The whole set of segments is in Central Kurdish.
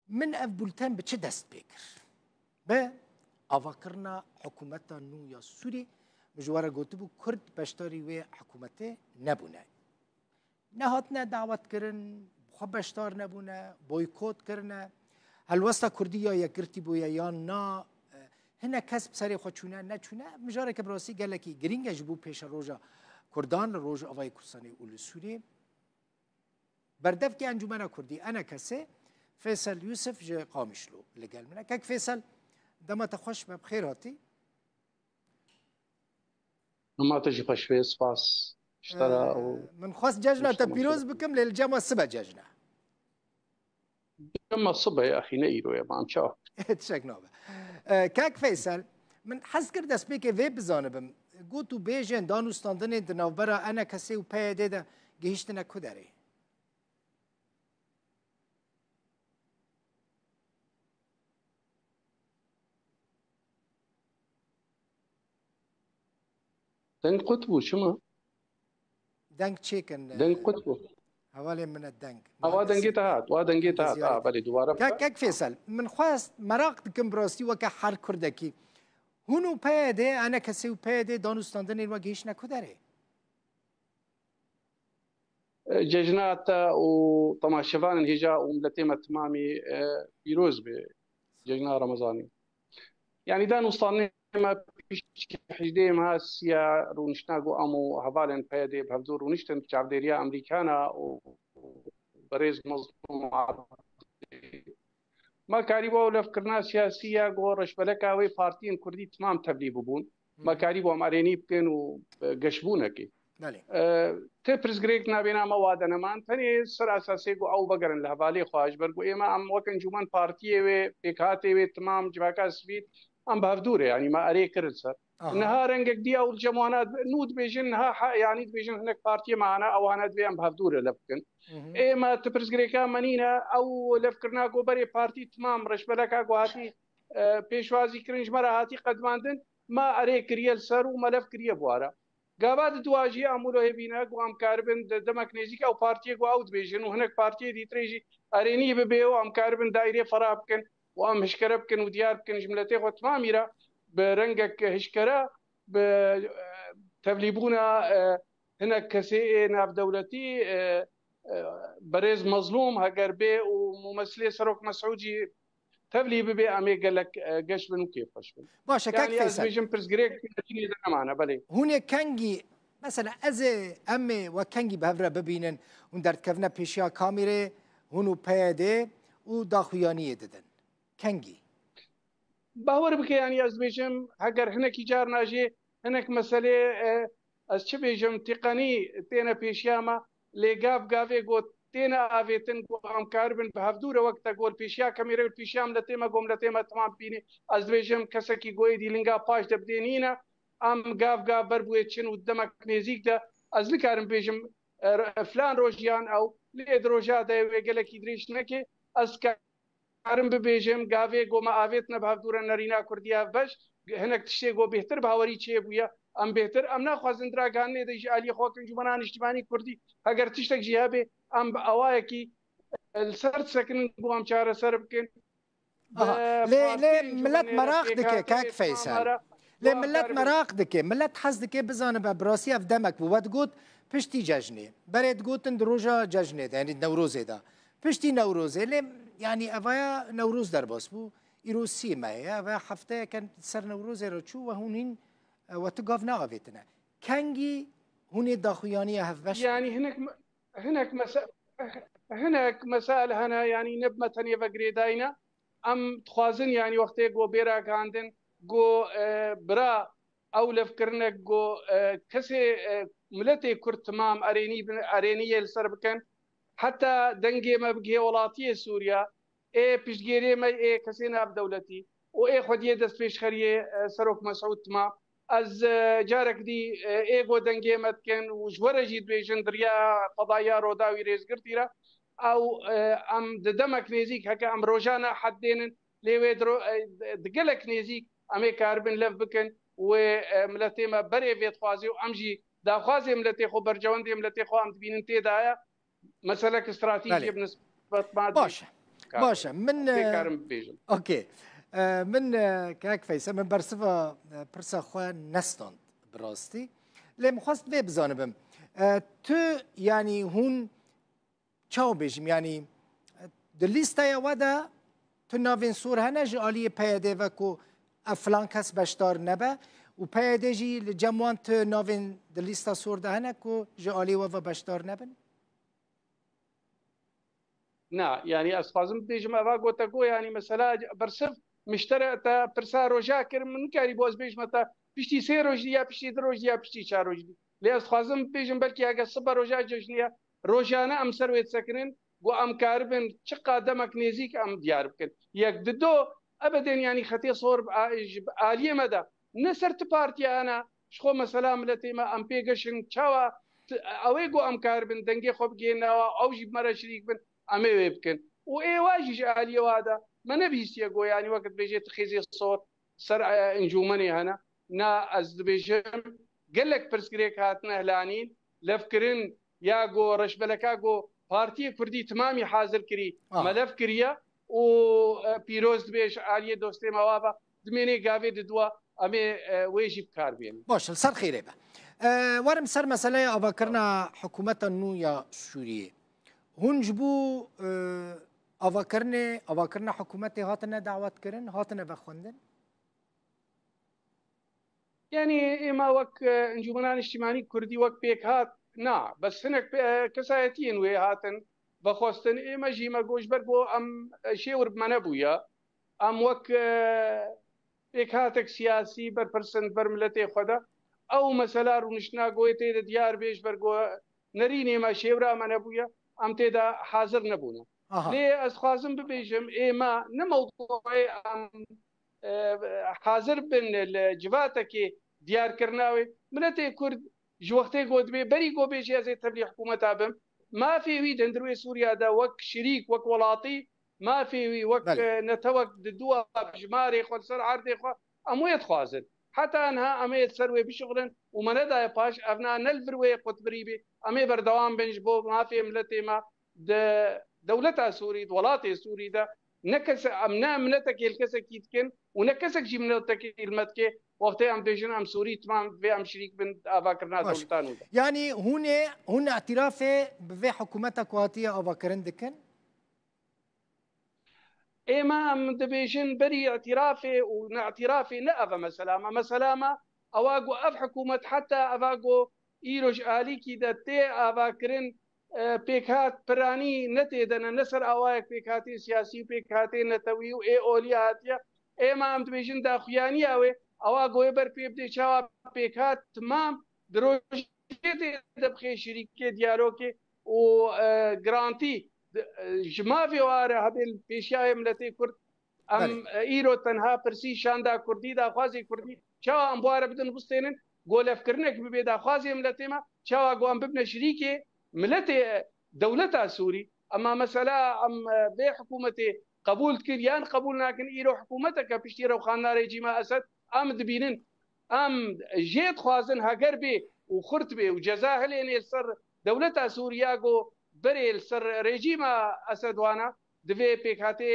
من اف بولتن به چه دست بکر؟ به آواکرنا حکومت نو یا سوری مجواره گوته بو کرد بشتاری و حکومت نبونه نهاتنا دعوت کرن خو بشتار نبونه بویکوت کرنه هلوستا کردی یا یکرتی بویا یا نا هنه کسب سری خود چونه نچونه مجاره که براسی گلکی گرینگ جبو پیش روژا کردان روژ آوای کردستانی اول سوری بردف که انجمن کردی انا کسی فیصل یوسف جه قامشلو لگل منه که فیصل دمت خوش بخیر هاتی ما تجي خوش في سپاس اشترى من خواست ججنا تبيروز بكم للجامعة السبع ججنا جمع الصبح يا اخي نيرو يا ما شاف تشك نوبه كاك فيصل من حس کرد دست بی که وی بزانم گو تو بیجن دانستاندن دناوبرا انا کسی و پیاده ده گهشتن کدره دنگ قطبو شما دنگ چیکن دنگ قطبو حوالی من الدنگ دنگی تهات دنگی تهات بله دوباره كاك فيصل من خواست مراق دكم براستي وكا حر كردكي هونو بايده انا كسيو بايده دانستاندن الوجهش نكدره ججنات وطما شفان الهجاء وملتيمة تمامي بيروز بججنا رمضاني يعني دان وصلنا ما فيش حجدي ما سيا رونشناغو امو هفالن بايده بهدور ونشتن بشعبديريا امريكانا وبريز مظلوم ما كاريبو ولا فكرنا سياسية قورش بلكا وي بارتين كردي تمام تبلي ببون ما كاريبو ماريني بكن وقشبونكي تبرز غريك نابينا مواد نمان ثاني سر اساسي قو او بقرن لهبالي خواج برقو اما ام وكن جمان بارتي وي بيكاتي وي تمام جباكا سبيت ام بهفدوره يعني ما اري كرد سر انها رنجك دي او الجمانات نود بيجنها يعني بيجن هناك بارتي معنا او انا دبي ام بهفدوره لفكن اما تبرز غريكا منينا او لفكرنا قو بري بارتي تمام رش بلكا قو هاتي بيشوازي كرنج مرة هاتي قدماندن ما اري كريال سر وملف كريه بوارا قابات دواجي امولو هبينا قوام كاربن دمك نيزيك او بارتي قو اوت بيجن وهناك بارتي دي تريجي اريني ببيو ام كاربن دايري فرابكن وام هشكربكن ودياربكن جملتي خو تماميرا برنجك هشكرا بتبليبونا هناك كسي ناف دولتي بريز مظلوم هقربي وممثلي سروك مسعودي تبلي ببي امي قال لك قش بنو كيف قش بن باشا كاك يعني فيصل بيجن برز غريك تجي معنا بلي هون كانجي مثلا از امي وكانجي بهفرا ببينن وندرت كفنا بيشيا كاميرا هونو بايده وداخويانيه ددن كانجي باور بك يعني از بيجم هاجر هناك جار ناجي هناك مساله از چه بيجم تقني تينا بيشياما لقاف قافي قوت تينا آفيتن قوام كاربن بهفدور وقتا قول بيشيا كاميرا بيشيام لتيما قوم لتيما تمام بيني از بيجم كسكي قوي دي لنقا باش دبدينينا ام قاف بربوية چن ودمك نيزيك دا از لكارم بيجم فلان روجيان او ليد روجا دا ويقلك يدريش نكي از كارم ببيجم قافي قوما آفيتنا بهفدور نرينا كرديا باش هناك تشتي قو بيهتر بهاوري چه بويا ام بهتر ام ناخوازن دراگان نه دیش علی خوکن جمانان اجتماعی کردی اگر تشتک جیابه ام اوایکی السرد سكن قوام شارع سربكن ليه ملت مراق دكي كاك فيصل ليه ملت مراق دكي ملت حز دكي بزانه ببراسي اف دمك بود قوت پشتی ججنه برید گوتن دروجا ججنه يعني نوروزه دا پشتی نوروزه ليه يعني افايا نوروز در باس بو ایروسی ما افايا هفته كان سر نوروزه رو چو و هونين وتقف ناغفتنا كانجي هوني داخويانيه هفبش يعني هناك مسائل هنا يعني نبمة تانية فقريداينا ام تخوازن يعني وقتي قو بيرا كاندن قو برا او لفكرنك قو كسي ملتي كرت تمام ارينية السربكن حتى دنجي ما بقي ولاتية سوريا اي بيشجيري ما اي كسينا بدولتي واي خديه دست بيش خريه سروك مسعود تمام از جارك دي ايغو دنجي متكن وجورا جيد بيجن دريا قضايا روداوي ريز قرتيرا او ام دمك نيزيك هكا ام روجانا حدين ليوي دقلك نيزيك امي كاربن لف بكن وملتي ما بري فيت خوازي وامجي دا خوازي ملتي خو برجوندي ملتي خو ام تبين انت دايا مسألة استراتيجية بالنسبة باش بکار باشە من پێکارم بێژم ئۆکێ من کاک فەیسە من بەرسڤە پرسە خۆ نەستۆند بڕاستی لێ مخواست بێ بزانبم تو ینی هون چاو بێژم ینی لیستەیە وەدا تو ناوێن سوور هەنە ژ ئالیە پەیەدێڤەک و ئەفلان کەس بەشدار نەبە و پەیەدێژی لە جەموان تو ناوێن لیستە سووردا هەنەک و ژ ئالی وەڤە بەشدار نەبن نا يعني أسخازم بيجم أفاقو تقو يعني مثلا برسف مشترى تا برسا روجا كرم من كاري بوز بيج متى بيشتي سي روجي يا بيشتي دروج يا بيشتي شا روجي لي أسخازم بيجم بلكي أجا صبا روجا جوجنيا روجانا أم سرويت سكرين قو أم كاربن شقا دمك نيزيك أم ديار بكن يك ددو أبدا يعني خطي صور عالية مدى نسرت بارتي أنا شخو مثلا ملتي ما أم بيجشن شوا أوي قو أم كاربن دنجي خوب جينا أو جيب مرة شريك بن ئەمێ وێ بکەن و ئێواژیش ئالیەوادا مە نەبیستە گۆ ینی وەکت بێژێت خێزی سۆر سەر ئەنجومەنی هەنا نا ئەس دەبێژم gelek pirsgirêk hatine helanîn levkirin ya go reşbeleka go Partiya Kurdî timamî hazir kirî me lev kiriye û pîroz dibêj aliyê dostê me wa dimênê gavê diduwa em ê wê jî bikar bênin. باش سەر خێرێ بە وەرم سەر مەسەلەیە ئاواکردنا حکوومەتە نو یا سووریە هون ji bo avakirinê hikûmetê hatine dawetkirin hatine vexwendin yani êma wek encûmenan îjtimânî Kurdî wek pêk hat na bes hinek kesayetiyên wê hatin vexwestin ême jî me got ji ber bo em şêwir me nebûye em wek pêk hatek siyasî berpirsin ber miletê xwe de ew mesela rûniştina goyê tê de diyar bê ji ber go nerînê me şêwira me nebûye ام تێدا حاضر نەبوون لێ ئەس خوازم ببێژم ئێمە نەمەوضوعی ئەم حاضر بن لە جواتێکی دیارکردناوی ملەتێ کورد ji wextê got dibê berî got bêjî ez ê tevlî hikûmeta bim mafê wî dindirwê Sûriyada wek şirîk wek welatî mafê wî wek netewek diduwa bijmarê xwe ser erdê xwe em wê dixwazin heta enha em ê ser wê bişiğrin û me nedaye paş evna nelvir wê qutbirî bê em ê berdewam bin ji bo mafê miletê me di dewleta Sûrî di welatê Sûrî de nekese em ne miletekê li kesekî dikin û ne kesek jî miletekê ilmetke wextê em dêjin em Sûrî timam vê em şirîk bin avakirina dewletan û de yanî hûn etirafê bi vê hikûmeta ku hatiye avakirin dikin ئێمە ئەم دەبێژن بەری ئەتیرافێ و نەعتیرافێ نە ئەڤە مەسەلامە مەسەلامە ئەوا گۆ ئەف حکوومەت حتا ئەوا گۆ ئیرۆژ ئالیکی دە تێ ئاواکردن پێکهات پرانی نەتێدەنە نەسەر ئاوایەک پێکاتی سیاسی و پێکهاتێ نەتەوی و ئێ ئۆلی هاتیە ئێمە ئەم دەبێژن داخویانی ئەوێ ئەوا گۆی بەر پێ بدێ چاوا پێکات تمام درۆژ دەبخێ شریکێ دیارۆکێ و گرانتی ji mavê ware hebê pêşiyayê miletê Kurd em îro tenha pirsî şanda Kurdî daxwazê Kurdî çawa em buware bidin bistênin golevkirinek bibe daxwazê miletê me çawa got em bibne şirîkê miletê dewleta Sûrî ema mesela em vê hikûmetê qebûl dikir yan qebûl nakin îro hikûmeteke piştî rewxana rejîma Esed em dibînin em jê dixwazin heger bê û xurt bê û ceza hilênê ser dewleta Sûriya got برێ سەر رێژیمە ئەسەدوانە divê pêkhatê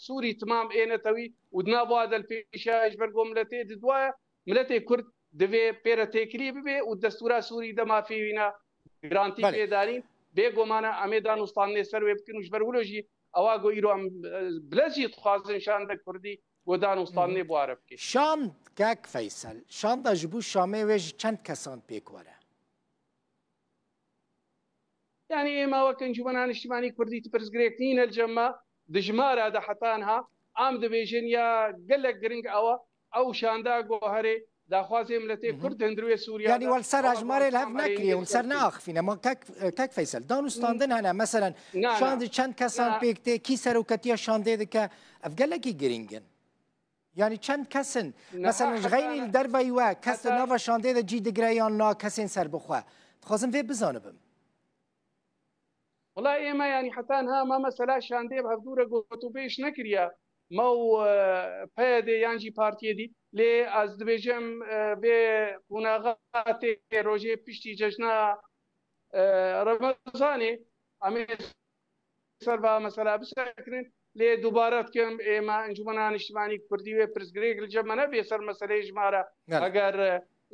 Sûrî timam ênetewî û nabwa del pêşiya ji ber got miletê didwaye miletê Kurd divê pêre têkilî bibe û destûra Sûrî de mafê wîna girantî pêdanîn bêgomane em ê danûstanê ser wê bikin û ji ber wilo jî ewa got îro em bilez jî dixwazin şandek Kurdî got danûstanê buware bike şand kek Feysel şanda ji bo Şamê wê ji çend kesan pêk were يعني ئێمە وەک ئەنجومەنان نیشتیمانی کوردی پرسگرێک نینە جەممە دژمارە دە حتانها ئام دەبێژن یا gelek giring ئەوە ئەو شاندا گۆهرێ داخوازێ ملەتێ کورد هەندروێ سووریا يعني والسر هجماري الهف نكري والسر ناخفين ما كاك فيصل دانوستاندن هنا مثلا شاند چند كسان بيكتي كي سروكتيا شاندي دكا افقلكي جرينجن يعني چند كسن مثلا غيني الدربي وا كس نافا شاندي دا جي دغريان نا كسن سر بخوا تخازم في بزانبم والله ئێمە ینی حتانها ما مەسەلا شاندێ هەفتوورە گۆت و پێش نەکریە مە و پەیەدێ یانجی پارتیەدی لێ ئەس دەبێژم بێ قوناغاتێ ڕۆژێ پشتی جەژنا ڕەمەزانێ ئەمێ سەر بە مەسەلا بسەکردن لێ دووبارە بکەم ئێمە ئەنجومەنە نیشتیمانی کوردی وێ پرسگرێک لە جەمەنە بێ سەر مەسەلەی ژمارە ئەگەر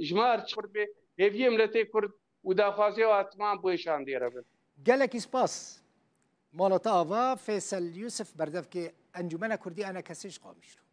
ژمار کورد بێ هێویە ملەتێ کورد و داخوازیەوە ئەتمان بۆیشان دێرە بن gelekî spas malata ava Fêsel Yusuf berdevkê Encûmena Kurdî ene kesî ji xwe